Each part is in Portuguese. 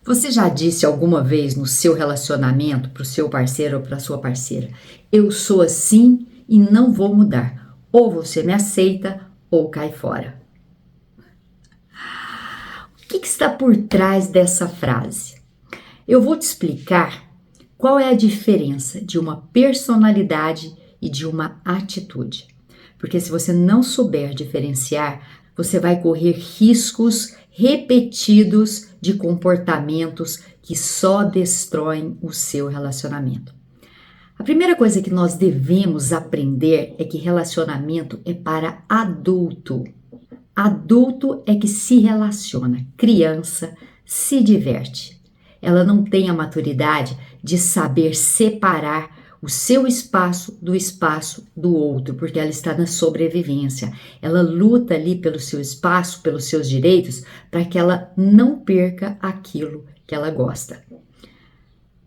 Você já disse alguma vez no seu relacionamento para o seu parceiro ou para a sua parceira: eu sou assim e não vou mudar. Ou você me aceita ou cai fora. O que está por trás dessa frase? Eu vou te explicar qual é a diferença de uma personalidade e de uma atitude. Porque se você não souber diferenciar, você vai correr riscos repetidos de comportamentos que só destroem o seu relacionamento. A primeira coisa que nós devemos aprender é que relacionamento é para adulto. Adulto é que se relaciona, criança se diverte. Ela não tem a maturidade de saber separar o seu espaço do outro, porque ela está na sobrevivência. Ela luta ali pelo seu espaço, pelos seus direitos, para que ela não perca aquilo que ela gosta.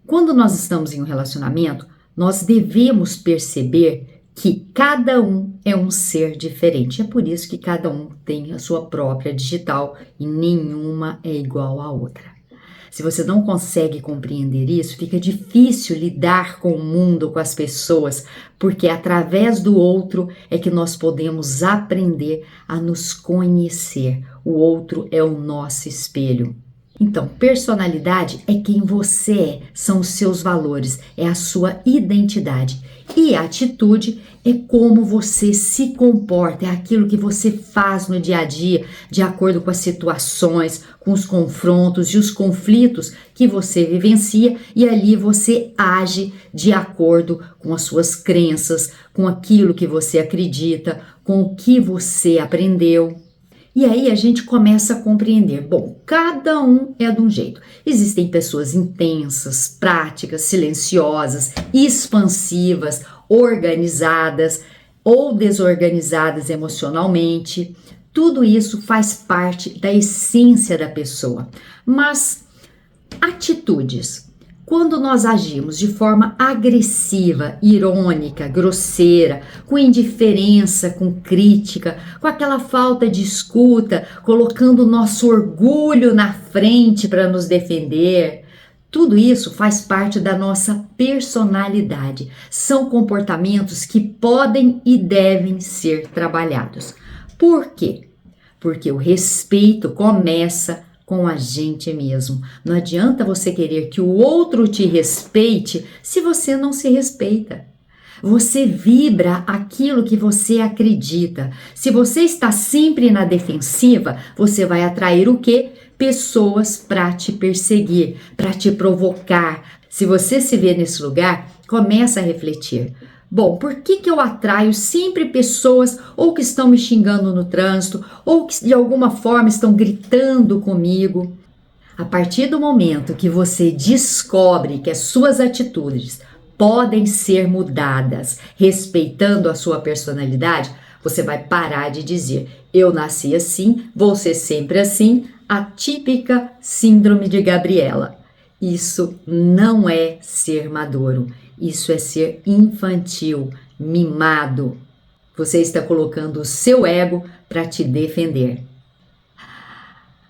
Quando nós estamos em um relacionamento, nós devemos perceber que cada um é um ser diferente. É por isso que cada um tem a sua própria digital e nenhuma é igual à outra. Se você não consegue compreender isso, fica difícil lidar com o mundo, com as pessoas, porque através do outro é que nós podemos aprender a nos conhecer. O outro é o nosso espelho. Então, personalidade é quem você é, são os seus valores, é a sua identidade. E atitude é como você se comporta, é aquilo que você faz no dia a dia, de acordo com as situações, com os confrontos e os conflitos que você vivencia, e ali você age de acordo com as suas crenças, com aquilo que você acredita, com o que você aprendeu. E aí a gente começa a compreender, bom, cada um é de um jeito. Existem pessoas intensas, práticas, silenciosas, expansivas, organizadas ou desorganizadas emocionalmente. Tudo isso faz parte da essência da pessoa. Mas atitudes. Quando nós agimos de forma agressiva, irônica, grosseira, com indiferença, com crítica, com aquela falta de escuta, colocando o nosso orgulho na frente para nos defender, tudo isso faz parte da nossa personalidade. São comportamentos que podem e devem ser trabalhados. Por quê? Porque o respeito começa com a gente mesmo. Não adianta você querer que o outro te respeite se você não se respeita. Você vibra aquilo que você acredita. Se você está sempre na defensiva, você vai atrair o quê? Pessoas para te perseguir, para te provocar. Se você se vê nesse lugar, começa a refletir. Bom, por que eu atraio sempre pessoas ou que estão me xingando no trânsito ou que de alguma forma estão gritando comigo? A partir do momento que você descobre que as suas atitudes podem ser mudadas respeitando a sua personalidade, você vai parar de dizer: eu nasci assim, vou ser sempre assim, a típica síndrome de Gabriela. Isso não é ser maduro. Isso é ser infantil, mimado. Você está colocando o seu ego para te defender.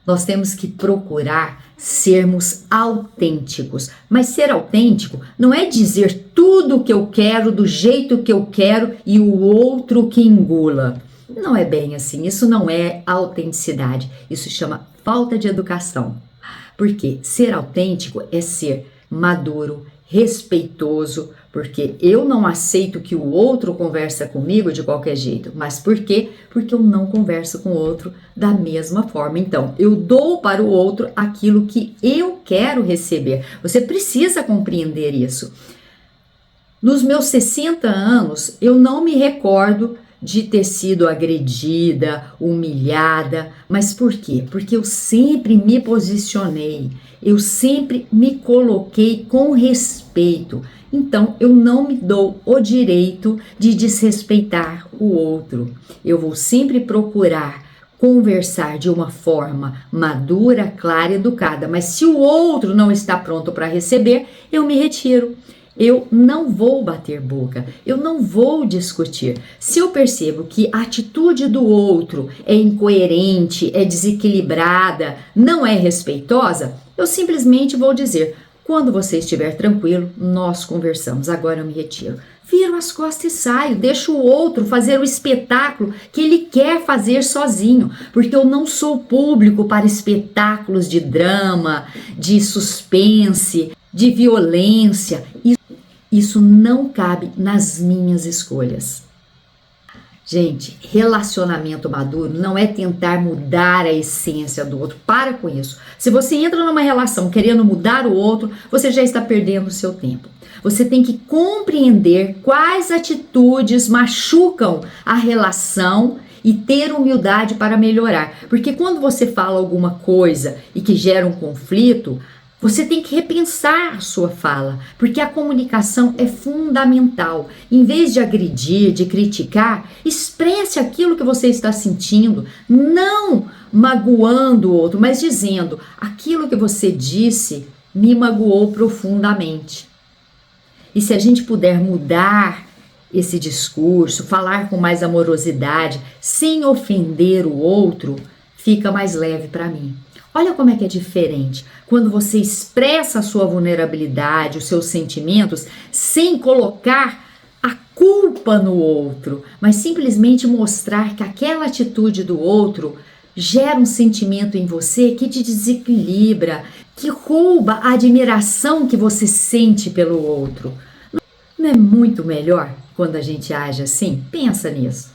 Nós temos que procurar sermos autênticos. Mas ser autêntico não é dizer tudo o que eu quero, do jeito que eu quero e o outro que engula. Não é bem assim. Isso não é autenticidade. Isso chama falta de educação. Porque ser autêntico é ser maduro, respeitoso, porque eu não aceito que o outro conversa comigo de qualquer jeito. Mas por quê? Porque eu não converso com o outro da mesma forma. Então, eu dou para o outro aquilo que eu quero receber. Você precisa compreender isso. Nos meus 60 anos, eu não me recordo de ter sido agredida, humilhada, mas por quê? Porque eu sempre me posicionei, eu sempre me coloquei com respeito, então eu não me dou o direito de desrespeitar o outro. Eu vou sempre procurar conversar de uma forma madura, clara e educada, mas se o outro não está pronto para receber, eu me retiro. Eu não vou bater boca, eu não vou discutir. Se eu percebo que a atitude do outro é incoerente, é desequilibrada, não é respeitosa, eu simplesmente vou dizer: quando você estiver tranquilo, nós conversamos, agora eu me retiro. Viro as costas e saio, deixo o outro fazer o espetáculo que ele quer fazer sozinho, porque eu não sou público para espetáculos de drama, de suspense, de violência. Isso não cabe nas minhas escolhas. Gente, relacionamento maduro não é tentar mudar a essência do outro. Para com isso. Se você entra numa relação querendo mudar o outro, você já está perdendo o seu tempo. Você tem que compreender quais atitudes machucam a relação e ter humildade para melhorar. Porque quando você fala alguma coisa e que gera um conflito, você tem que repensar a sua fala, porque a comunicação é fundamental. Em vez de agredir, de criticar, expresse aquilo que você está sentindo, não magoando o outro, mas dizendo: aquilo que você disse me magoou profundamente. E se a gente puder mudar esse discurso, falar com mais amorosidade, sem ofender o outro, fica mais leve para mim. Olha como é que é diferente quando você expressa a sua vulnerabilidade, os seus sentimentos, sem colocar a culpa no outro, mas simplesmente mostrar que aquela atitude do outro gera um sentimento em você que te desequilibra, que rouba a admiração que você sente pelo outro. Não é muito melhor quando a gente age assim? Pensa nisso.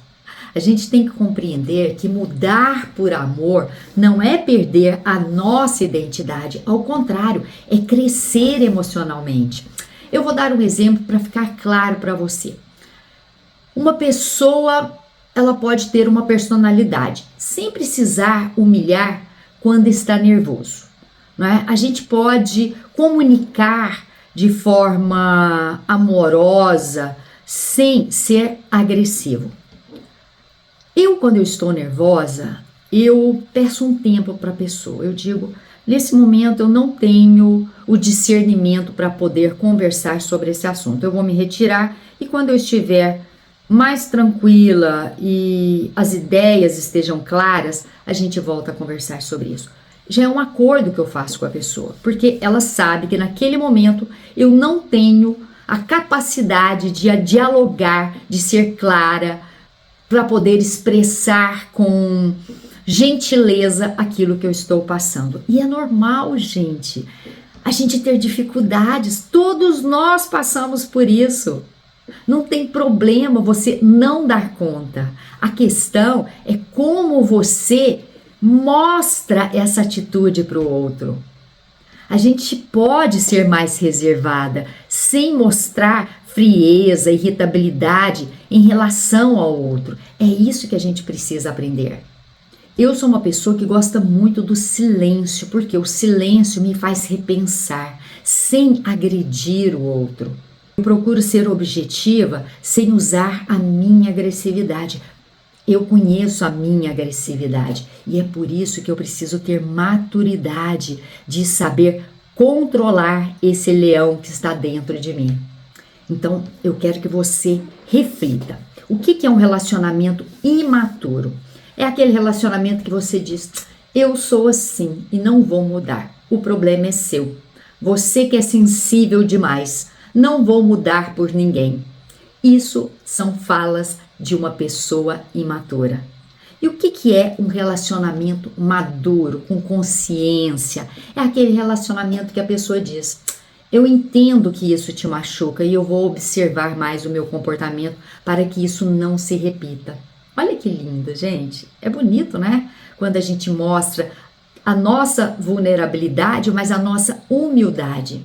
A gente tem que compreender que mudar por amor não é perder a nossa identidade, ao contrário, é crescer emocionalmente. Eu vou dar um exemplo para ficar claro para você. Uma pessoa, ela pode ter uma personalidade, sem precisar humilhar quando está nervoso, não é? A gente pode comunicar de forma amorosa, sem ser agressivo. Quando eu estou nervosa, eu peço um tempo para a pessoa. Eu digo: nesse momento eu não tenho o discernimento para poder conversar sobre esse assunto. Eu vou me retirar e quando eu estiver mais tranquila e as ideias estejam claras, a gente volta a conversar sobre isso. Já é um acordo que eu faço com a pessoa, porque ela sabe que naquele momento eu não tenho a capacidade de dialogar, de ser clara, para poder expressar com gentileza aquilo que eu estou passando. E é normal, gente, a gente ter dificuldades, todos nós passamos por isso. Não tem problema você não dar conta. A questão é como você mostra essa atitude para o outro. A gente pode ser mais reservada, sem mostrar frieza, irritabilidade em relação ao outro. É isso que a gente precisa aprender. Eu sou uma pessoa que gosta muito do silêncio, porque o silêncio me faz repensar, sem agredir o outro. Eu procuro ser objetiva, sem usar a minha agressividade. Eu conheço a minha agressividade e é por isso que eu preciso ter maturidade de saber controlar esse leão que está dentro de mim. Então, eu quero que você reflita. O que é um relacionamento imaturo? É aquele relacionamento que você diz: eu sou assim e não vou mudar. O problema é seu. Você que é sensível demais. Não vou mudar por ninguém. Isso são falas de uma pessoa imatura. E o que é um relacionamento maduro, com consciência? É aquele relacionamento que a pessoa diz: eu entendo que isso te machuca e eu vou observar mais o meu comportamento para que isso não se repita. Olha que lindo, gente. É bonito, né? Quando a gente mostra a nossa vulnerabilidade, mas a nossa humildade.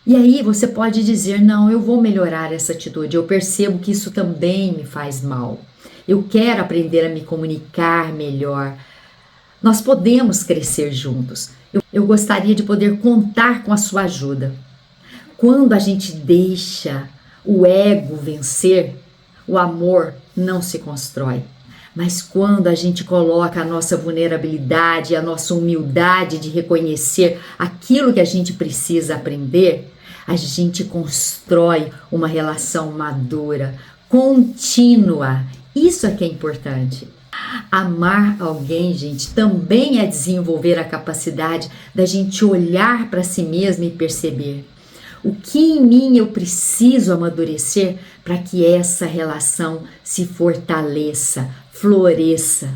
E aí você pode dizer: não, eu vou melhorar essa atitude, eu percebo que isso também me faz mal. Eu quero aprender a me comunicar melhor. Nós podemos crescer juntos. Eu gostaria de poder contar com a sua ajuda. Quando a gente deixa o ego vencer, o amor não se constrói. Mas quando a gente coloca a nossa vulnerabilidade, a nossa humildade de reconhecer aquilo que a gente precisa aprender, a gente constrói uma relação madura, contínua. Isso é que é importante. Amar alguém, gente, também é desenvolver a capacidade da gente olhar para si mesmo e perceber o que em mim eu preciso amadurecer para que essa relação se fortaleça, floresça.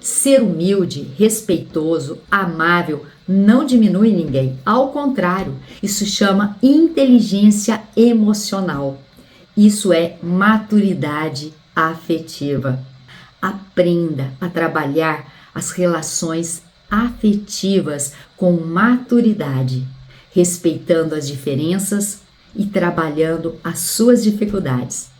Ser humilde, respeitoso, amável não diminui ninguém. Ao contrário, isso chama inteligência emocional. Isso é maturidade afetiva. Aprenda a trabalhar as relações afetivas com maturidade, respeitando as diferenças e trabalhando as suas dificuldades.